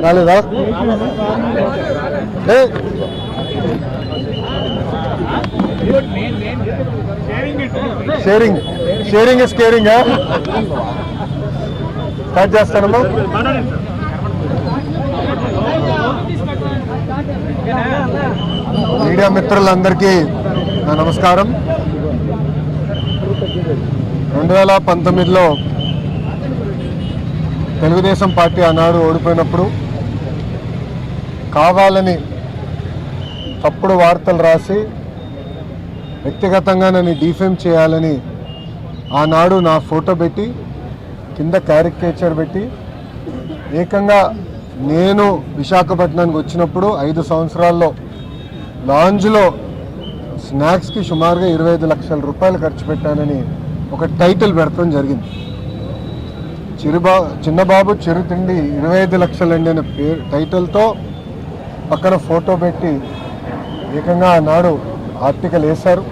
రాలేదా? Sharing sharing is caring. Start చేస్తానమ్మా. Media మిత్రులందరికీ నా నమస్కారం. 2019లో తెలుగుదేశం పార్టీ ఆనాడు ఓడిపోయినప్పుడు కావాలని తప్పుడు వార్తలు రాసి వ్యక్తిగతంగా నన్ను డిఫేమ్ చేయాలని ఆనాడు నా ఫోటో పెట్టి కింద క్యారికేచర్ పెట్టి ఏకంగా నేను విశాఖపట్నానికి వచ్చినప్పుడు 5 సంవత్సరాల్లో లాంజ్లో స్నాక్స్కి సుమారుగా 25 లక్షల రూపాయలు ఖర్చు పెట్టానని ఒక టైటిల్ పెడతాం జరిగింది. చిన్నబాబు చిరుతిండి 25 లక్షలండి అనే టైటిల్తో పక్కన ఫోటో పెట్టి ఏకంగా ఆనాడు ఆర్టికల్ వేశారు.